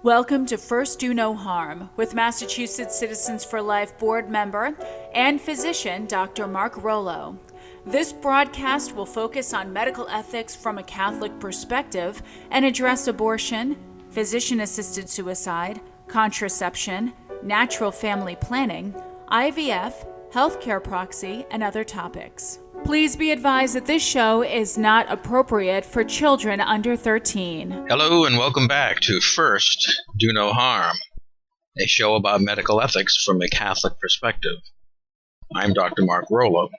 Welcome to First Do No Harm with Massachusetts Citizens for Life board member and physician Dr. Mark Rollo. This broadcast will focus on medical ethics from a Catholic perspective and address abortion, physician-assisted suicide, contraception, natural family planning, IVF, healthcare proxy, and other topics. Please be advised that this show is not appropriate for children under 13. Hello and welcome back to First Do No Harm, a show about medical ethics from a Catholic perspective. I'm Dr. Mark Rollo.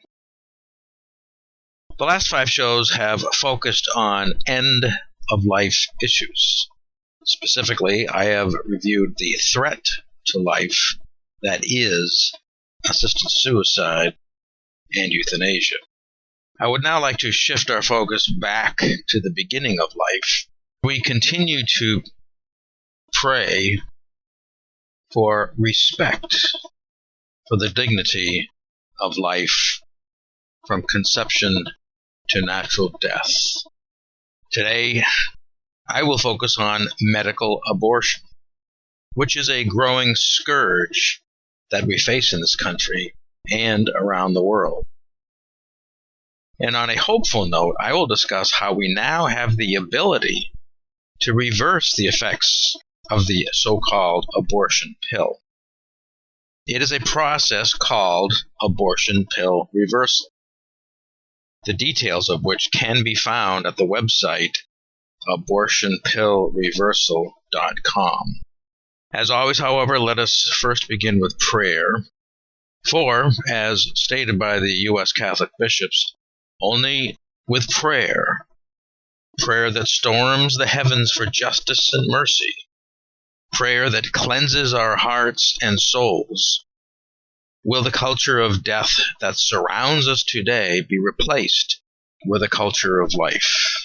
The last 5 shows have focused on end-of-life issues. Specifically, I have reviewed the threat to life that is assisted suicide and euthanasia. I would now like to shift our focus back to the beginning of life. We continue to pray for respect for the dignity of life from conception to natural death. Today, I will focus on medical abortion, which is a growing scourge that we face in this country and around the world. And on a hopeful note, I will discuss how we now have the ability to reverse the effects of the so-called abortion pill. It is a process called abortion pill reversal, the details of which can be found at the website abortionpillreversal.com. As always, however, let us first begin with prayer. For, as stated by the U.S. Catholic bishops, only with prayer that storms the heavens for justice and mercy, prayer that cleanses our hearts and souls, will the culture of death that surrounds us today be replaced with a culture of life.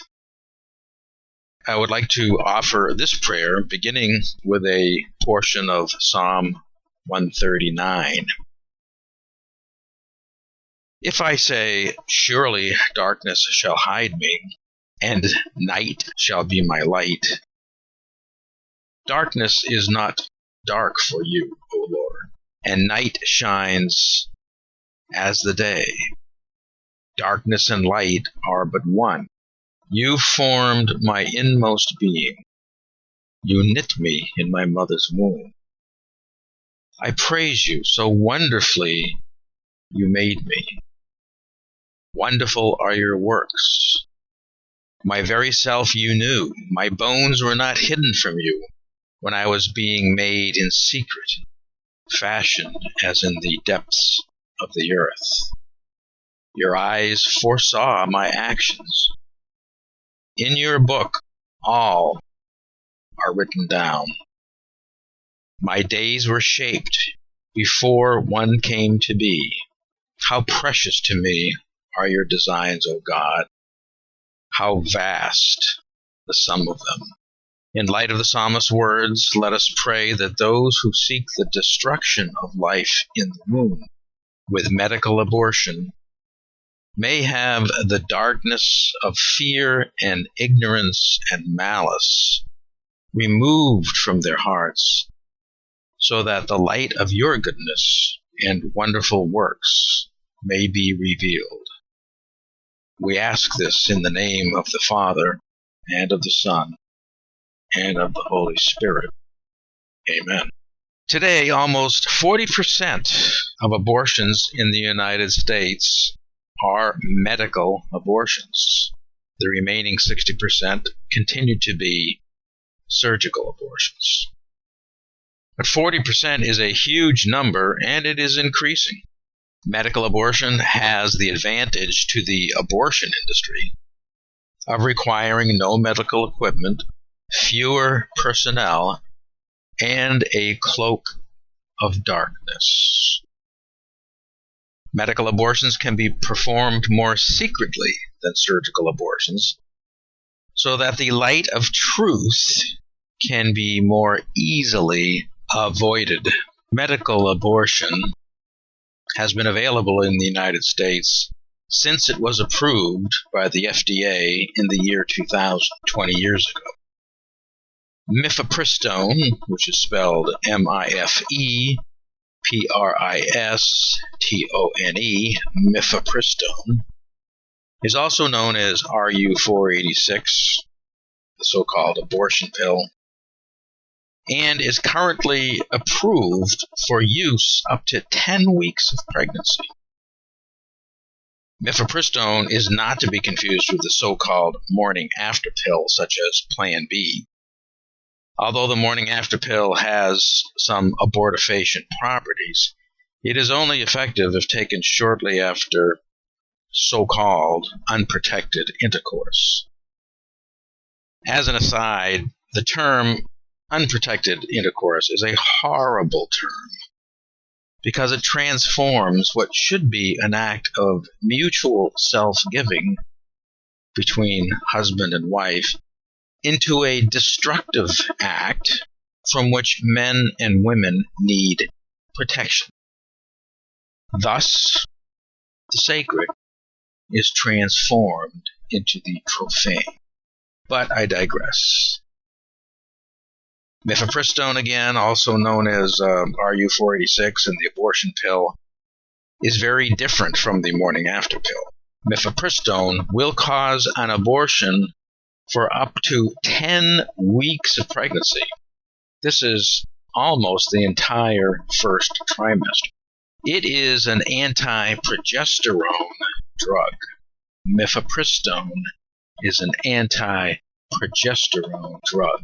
I would like to offer this prayer beginning with a portion of Psalm 139. If I say, surely darkness shall hide me, and night shall be my light. Darkness is not dark for you, O Lord, and night shines as the day. Darkness and light are but one. You formed my inmost being. You knit me in my mother's womb. I praise you, so wonderfully you made me. Wonderful are your works. My very self you knew. My bones were not hidden from you when I was being made in secret, fashioned as in the depths of the earth. Your eyes foresaw my actions. In your book all are written down. My days were shaped before one came to be. How precious to me are your designs, O God. How vast the sum of them. In light of the psalmist's words, let us pray that those who seek the destruction of life in the womb with medical abortion may have the darkness of fear and ignorance and malice removed from their hearts, so that the light of your goodness and wonderful works may be revealed. We ask this in the name of the Father, and of the Son, and of the Holy Spirit. Amen. Today, almost 40% of abortions in the United States are medical abortions. The remaining 60% continue to be surgical abortions. But 40% is a huge number, and it is increasing. Medical abortion has the advantage to the abortion industry of requiring no medical equipment, fewer personnel, and a cloak of darkness. Medical abortions can be performed more secretly than surgical abortions, so that the light of truth can be more easily avoided. Medical abortion has been available in the United States since it was approved by the FDA in the year 2000, 20 years ago. Mythapristone, which is spelled Mifepristone, Mythapristone, is also known as RU486, the so-called abortion pill, and is currently approved for use up to 10 weeks of pregnancy. Mythapristone is not to be confused with the so-called morning after pill, such as Plan B. Although the morning after pill has some abortifacient properties, it is only effective if taken shortly after so-called unprotected intercourse. As an aside, the term unprotected intercourse is a horrible term because it transforms what should be an act of mutual self-giving between husband and wife into a destructive act from which men and women need protection. Thus, the sacred is transformed into the profane. But I digress. Mythapristone, again, also known as RU486 and the abortion pill, is very different from the morning after pill. Mythapristone will cause an abortion for up to 10 weeks of pregnancy. This is almost the entire first trimester. It is an anti-progesterone drug. Mythapristone is an anti-progesterone drug.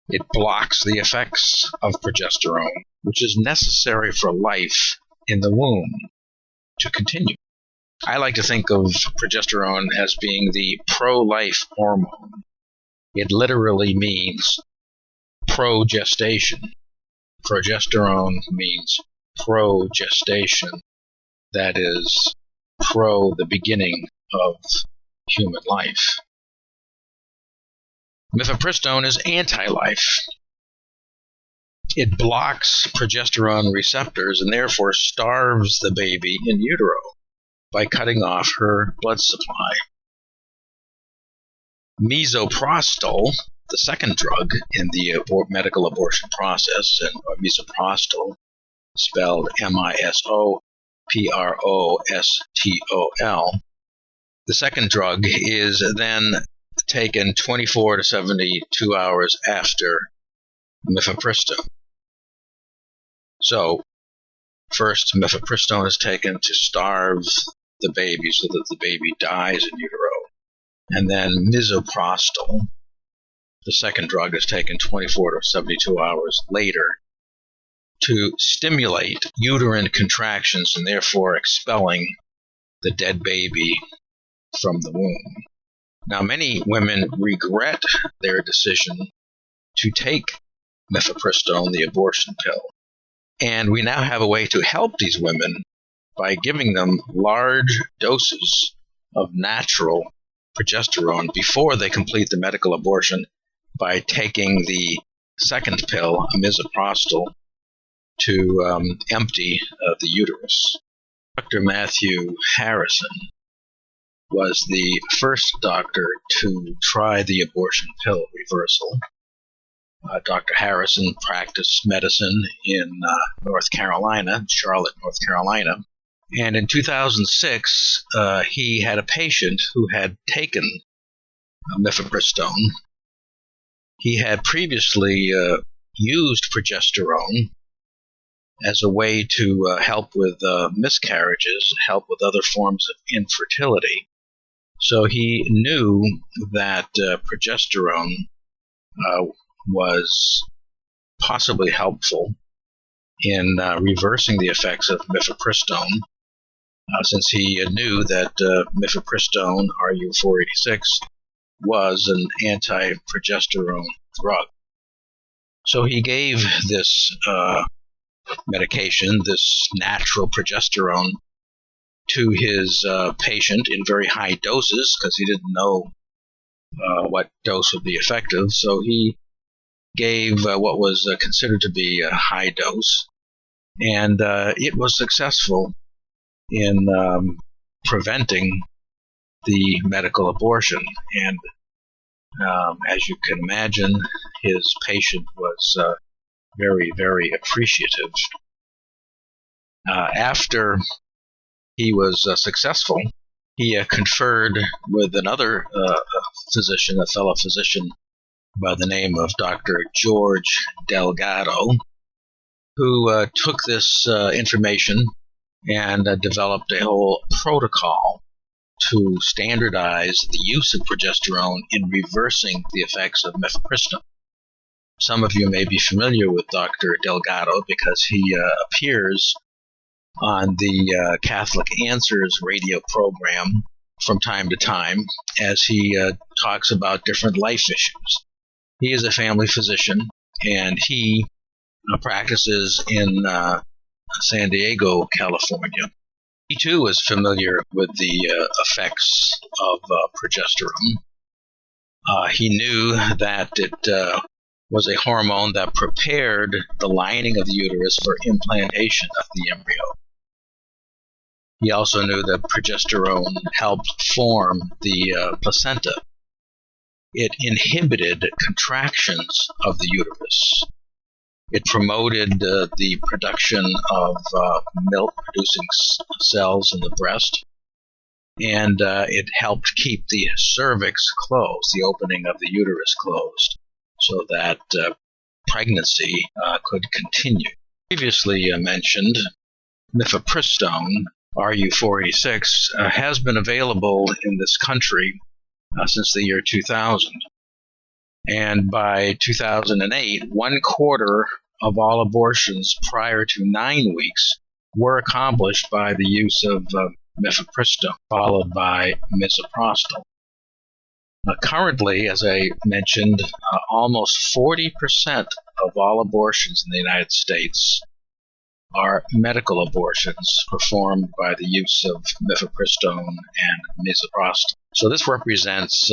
It blocks the effects of progesterone, which is necessary for life in the womb to continue. I like to think of progesterone as being the pro-life hormone. It literally means pro-gestation. Progesterone means pro-gestation, that is, pro the beginning of human life. Mythapristone is anti-life. It blocks progesterone receptors and therefore starves the baby in utero by cutting off her blood supply. Misoprostol, the second drug in the medical abortion process, and misoprostol, spelled Misoprostol, the second drug is then taken 24 to 72 hours after mythapristone. So, first, mythapristone is taken to starve the baby so that the baby dies in utero. And then misoprostol, the second drug, is taken 24 to 72 hours later to stimulate uterine contractions and therefore expelling the dead baby from the womb. Now, many women regret their decision to take mythapristone, the abortion pill. And we now have a way to help these women by giving them large doses of natural progesterone before they complete the medical abortion by taking the second pill, misoprostol, to empty the uterus. Dr. Matthew Harrison was the first doctor to try the abortion pill reversal. Dr. Harrison practiced medicine in North Carolina, Charlotte, North Carolina. And in 2006, he had a patient who had taken mythapristone. He had previously used progesterone as a way to help with miscarriages, help with other forms of infertility. So he knew that progesterone was possibly helpful in reversing the effects of mythapristone, since he knew that mythapristone, RU486, was an anti-progesterone drug. So he gave this medication, this natural progesterone, to his patient in very high doses because he didn't know what dose would be effective. So he gave what was considered to be a high dose, and it was successful in preventing the medical abortion. And As you can imagine, his patient was very, very appreciative. After he was successful, he conferred with another physician, a fellow physician by the name of Dr. George Delgado, who took this information and developed a whole protocol to standardize the use of progesterone in reversing the effects of mythapristone. Some of you may be familiar with Dr. Delgado because he appears on the Catholic Answers radio program from time to time as he talks about different life issues. He is a family physician, and he practices in San Diego, California. He too is familiar with the effects of progesterone. He knew that it was a hormone that prepared the lining of the uterus for implantation of the embryo. He also knew that progesterone helped form the placenta. It inhibited contractions of the uterus. It promoted the production of milk-producing cells in the breast, and it helped keep the cervix closed, the opening of the uterus closed, so that pregnancy could continue. Previously mentioned, Mythapristone, RU-486, has been available in this country since the year 2000. And by 2008, 1/4 of all abortions prior to 9 weeks were accomplished by the use of mythapristone, followed by misoprostol. Currently, as I mentioned, almost 40% of all abortions in the United States are medical abortions performed by the use of mythapristone and misoprostol. So this represents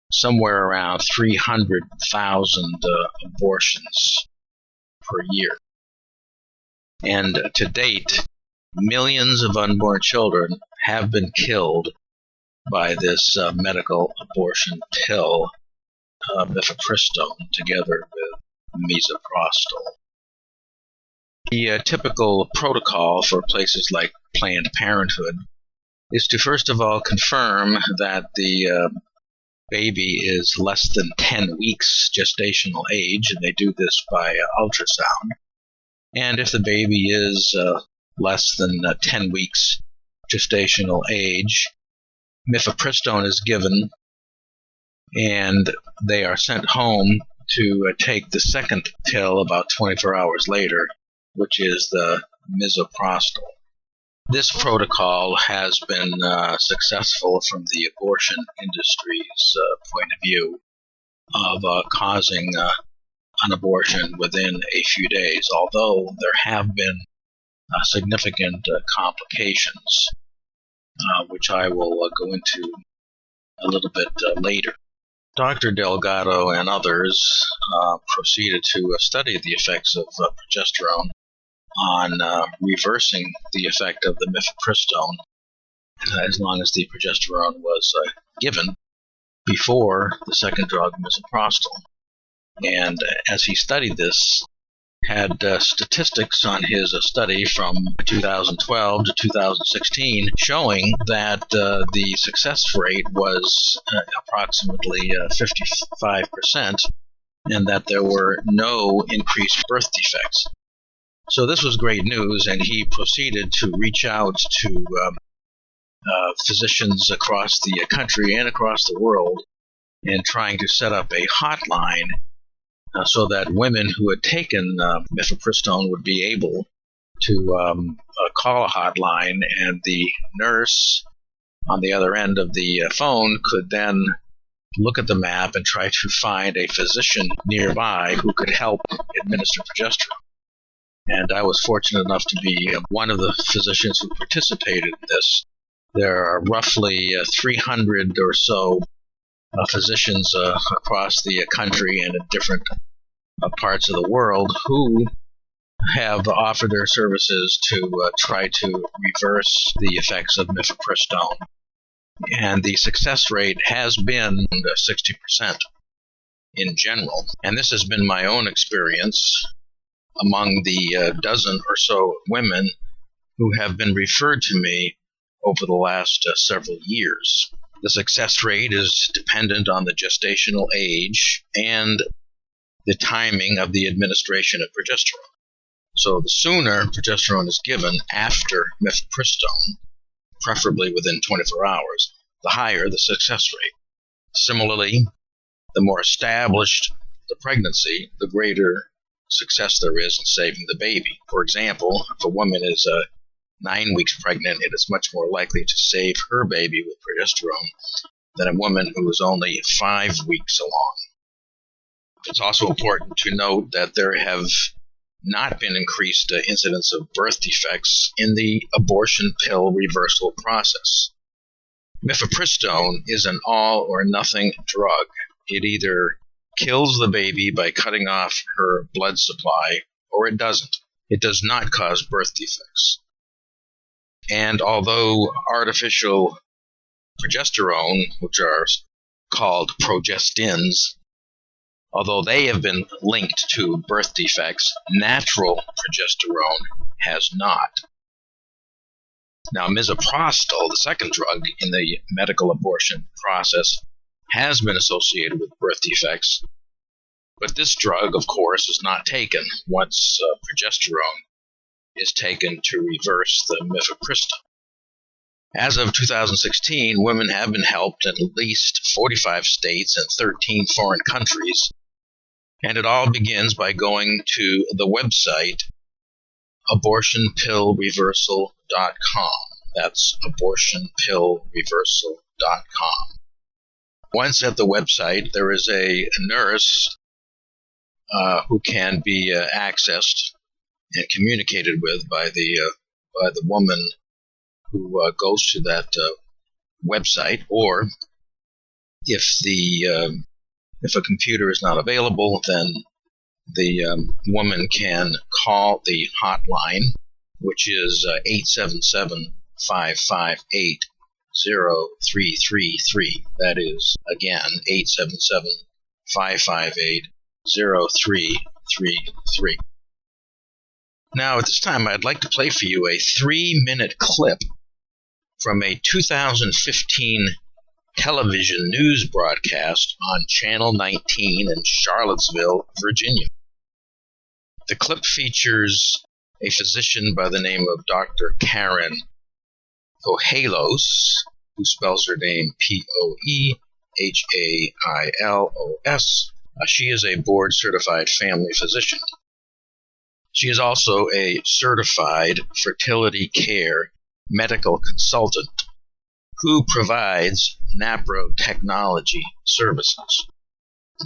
somewhere around 300,000 abortions per year. And to date, millions of unborn children have been killed by this medical abortion pill, mythapristone, together with misoprostol. The typical protocol for places like Planned Parenthood is to first of all confirm that the baby is less than 10 weeks gestational age, and they do this by ultrasound. And if the baby is less than 10 weeks gestational age, mythapristone is given, and they are sent home to take the second pill about 24 hours later, which is the misoprostol. This protocol has been successful from the abortion industry's point of view of causing an abortion within a few days, although there have been significant complications, which I will go into a little bit later. Dr. Delgado and others proceeded to study the effects of progesterone on reversing the effect of the mythapristone as long as the progesterone was given before the second drug, misoprostol. And as he studied this, had statistics on his study from 2012 to 2016 showing that the success rate was approximately 55%, and that there were no increased birth defects. So this was great news, and he proceeded to reach out to physicians across the country and across the world and trying to set up a hotline so that women who had taken mythapristone would be able to call a hotline, and the nurse on the other end of the phone could then look at the map and try to find a physician nearby who could help administer progesterone. And I was fortunate enough to be one of the physicians who participated in this. There are roughly 300 or so physicians across the country and in different parts of the world who have offered their services to try to reverse the effects of mythapristone and the success rate has been 60% in general. And this has been my own experience among the dozen or so women who have been referred to me over the last several years. The success rate is dependent on the gestational age and the timing of the administration of progesterone. So the sooner progesterone is given after Mythapristone, preferably within 24 hours, the higher the success rate. Similarly, the more established the pregnancy, the greater success there is in saving the baby. For example, if a woman is 9 weeks pregnant, it is much more likely to save her baby with progesterone than a woman who is only 5 weeks along. It's also important to note that there have not been increased incidence of birth defects in the abortion pill reversal process. Mythapristone is an all-or-nothing drug. It either kills the baby by cutting off her blood supply, or it doesn't. It does not cause birth defects. And although artificial progesterone, which are called progestins, although they have been linked to birth defects, natural progesterone has not. Now, misoprostol, the second drug in the medical abortion process, has been associated with birth defects, but this drug, of course, is not taken once progesterone is taken to reverse the Mythapristone. As of 2016, women have been helped in at least 45 states and 13 foreign countries, and it all begins by going to the website abortionpillreversal.com. That's abortionpillreversal.com. Once at the website, there is a nurse who can be accessed and communicated with by the woman who goes to that website, or if a computer is not available, then the woman can call the hotline, which is 877-558-0333. That is, again, 877-558-0333. Now, at this time, I'd like to play for you a 3-minute clip from a 2015 television news broadcast on Channel 19 in Charlottesville, Virginia. The clip features a physician by the name of Dr. Karen Pohelos, who spells her name P-O-E-H-A-I-L-O-S. She is a board-certified family physician. She is also a certified fertility care medical consultant who provides NAPRO technology services.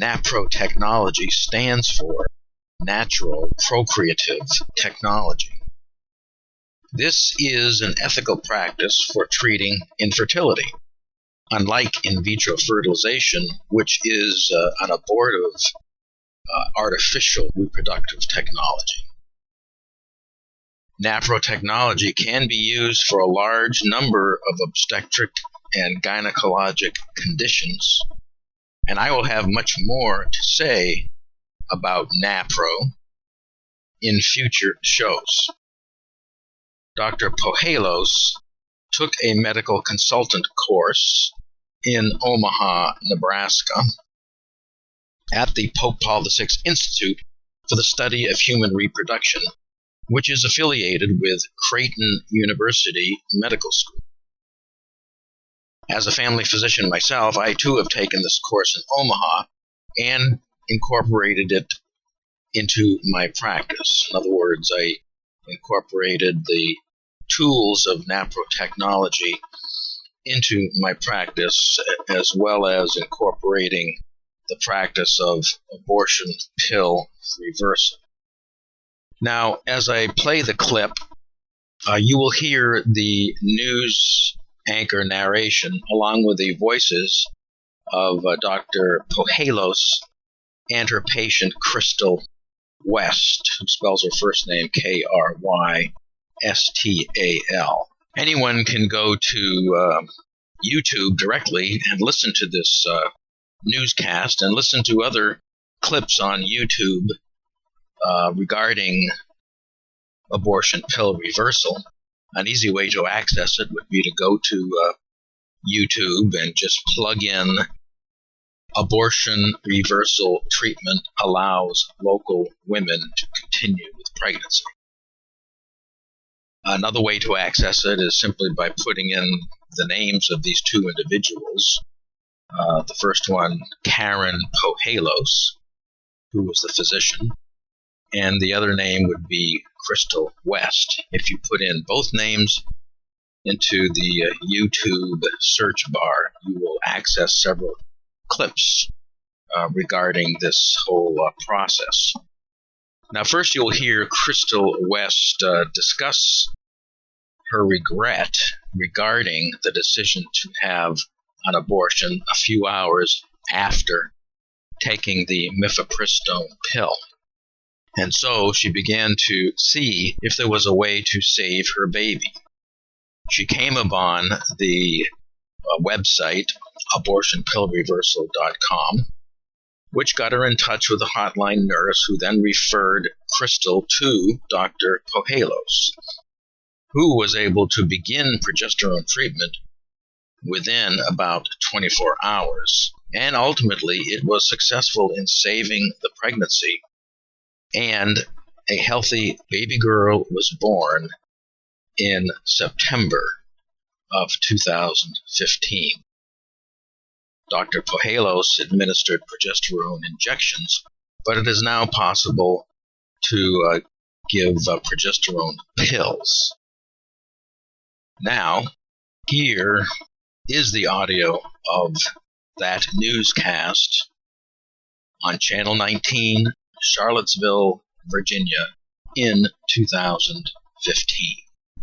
NAPRO technology stands for Natural Procreative Technology. This is an ethical practice for treating infertility, unlike in vitro fertilization, which is an abortive artificial reproductive technology. NAPRO technology can be used for a large number of obstetric and gynecologic conditions, and I will have much more to say about NAPRO in future shows. Dr. Pohelos took a medical consultant course in Omaha, Nebraska, at the Pope Paul VI Institute for the Study of Human Reproduction, which is affiliated with Creighton University Medical School. As a family physician myself, I too have taken this course in Omaha and incorporated it into my practice. In other words, I incorporated the tools of NAPRO technology into my practice, as well as incorporating the practice of abortion pill reversal. Now, as I play the clip, you will hear the news anchor narration along with the voices of Dr. Pohelos and her patient, Crystal West, who spells her first name Krystal. Anyone can go to YouTube directly and listen to this newscast and listen to other clips on YouTube regarding abortion pill reversal. An easy way to access it would be to go to YouTube and just plug in abortion reversal treatment allows local women to continue with pregnancy. Another way to access it is simply by putting in the names of these two individuals. The first one, Karen Pohalos, who was the physician, and the other name would be Crystal West. If you put in both names into the YouTube search bar, you will access several clips regarding this whole process. Now, first you'll hear Crystal West discuss her regret regarding the decision to have an abortion a few hours after taking the Mythapristone pill. And so she began to see if there was a way to save her baby. She came upon the website abortionpillreversal.com, which got her in touch with a hotline nurse who then referred Crystal to Dr. Pohalos, who was able to begin progesterone treatment within about 24 hours. And ultimately, it was successful in saving the pregnancy, and a healthy baby girl was born in September of 2015. Dr. Pohalos administered progesterone injections, but it is now possible to give progesterone pills. Now, here is the audio of that newscast on Channel 19, Charlottesville, Virginia, in 2015.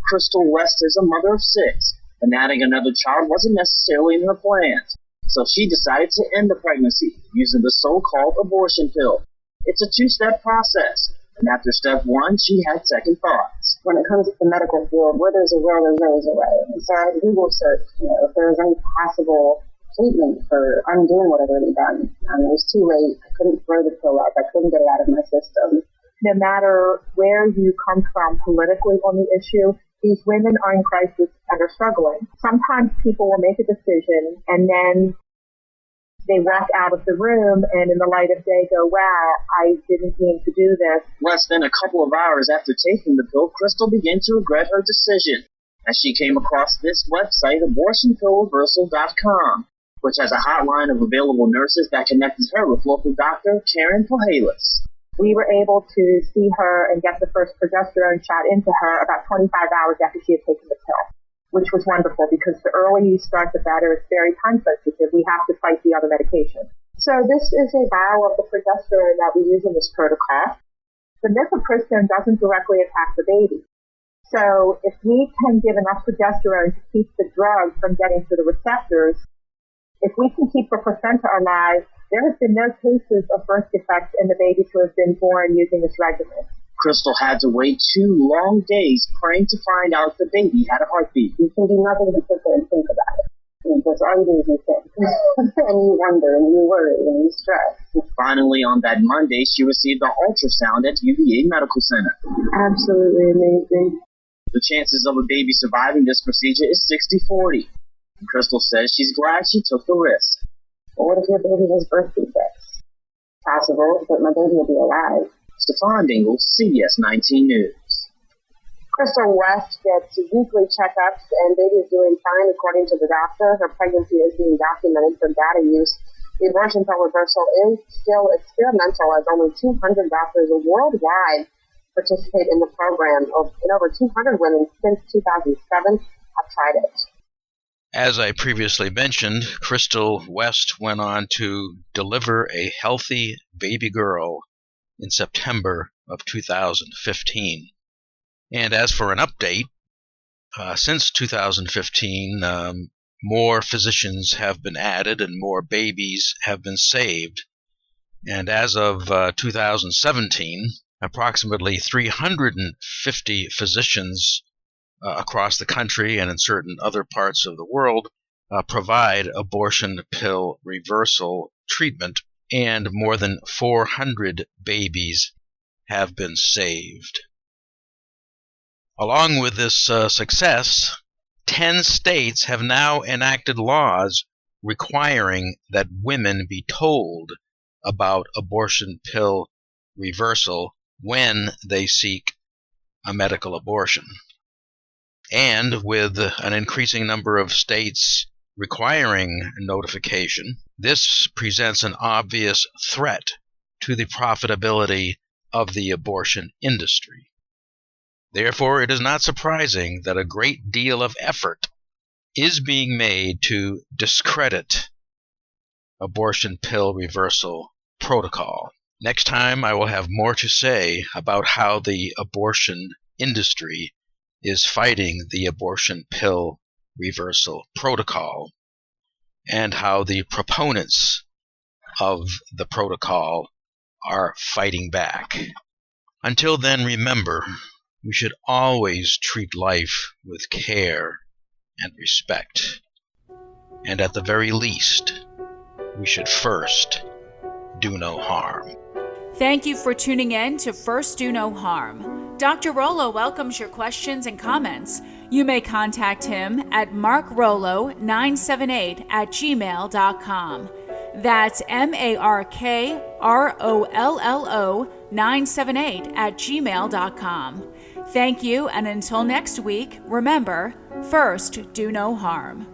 Crystal West is a mother of 6, and adding another child wasn't necessarily in her plans. So she decided to end the pregnancy using the so-called abortion pill. It's a 2-step process, and after step 1, she had second thoughts. When it comes to the medical field, where there's a will, there's always a way. And so I Google searched, if there was any possible treatment for undoing what I'd already done. It was too late. I couldn't throw the pill up. I couldn't get it out of my system. No matter where you come from politically on the issue, these women are in crisis and are struggling. Sometimes people will make a decision and then they walk out of the room and in the light of day go, wow, I didn't mean to do this. Less than a couple of hours after taking the pill, Crystal began to regret her decision as she came across this website, abortionpillreversal.com, which has a hotline of available nurses that connected her with local doctor Karen Pohalos. We were able to see her and get the first progesterone shot into her about 25 hours after she had taken the pill, which was wonderful because the earlier you start, the better. It's very time sensitive. We have to fight the other medication. So this is a vial of the progesterone that we use in this protocol. The Mythapristone doesn't directly attack the baby. So if we can give enough progesterone to keep the drug from getting to the receptors, if we can keep the placenta alive, there have been no cases of birth defects in the babies who have been born using this regimen. Crystal had to wait 2 long days praying to find out if the baby had a heartbeat. You can do nothing but sit there and think about it. That's all you do is you think. And you wonder, and you worry, and you stress. Finally, on that Monday, she received an ultrasound at UVA Medical Center. Absolutely amazing. The chances of a baby surviving this procedure is 60-40. Crystal says she's glad she took the risk. Well, what if your baby has birth defects? Possible, but my baby will be alive. Stefan Dingle, CBS 19 News. Crystal West gets weekly checkups, and baby is doing fine according to the doctor. Her pregnancy is being documented for data use. The abortion pill reversal is still experimental, as only 200 doctors worldwide participate in the program. And over 200 women since 2007 have tried it. As I previously mentioned, Crystal West went on to deliver a healthy baby girl in September of 2015. And as for an update, since 2015, more physicians have been added and more babies have been saved. And as of 2017, approximately 350 physicians across the country and in certain other parts of the world provide abortion pill reversal treatment, and more than 400 babies have been saved. Along with this success, 10 states have now enacted laws requiring that women be told about abortion pill reversal when they seek a medical abortion. And with an increasing number of states requiring notification, this presents an obvious threat to the profitability of the abortion industry. Therefore, it is not surprising that a great deal of effort is being made to discredit abortion pill reversal protocol. Next time, I will have more to say about how the abortion industry is fighting the abortion pill reversal protocol and how the proponents of the protocol are fighting back. Until then, remember, we should always treat life with care and respect. And at the very least, we should first do no harm. Thank you for tuning in to First Do No Harm. Dr. Rollo welcomes your questions and comments. You may contact him at markrollo978@gmail.com. That's MARKROLLO978@gmail.com. Thank you, and until next week, remember, first do no harm.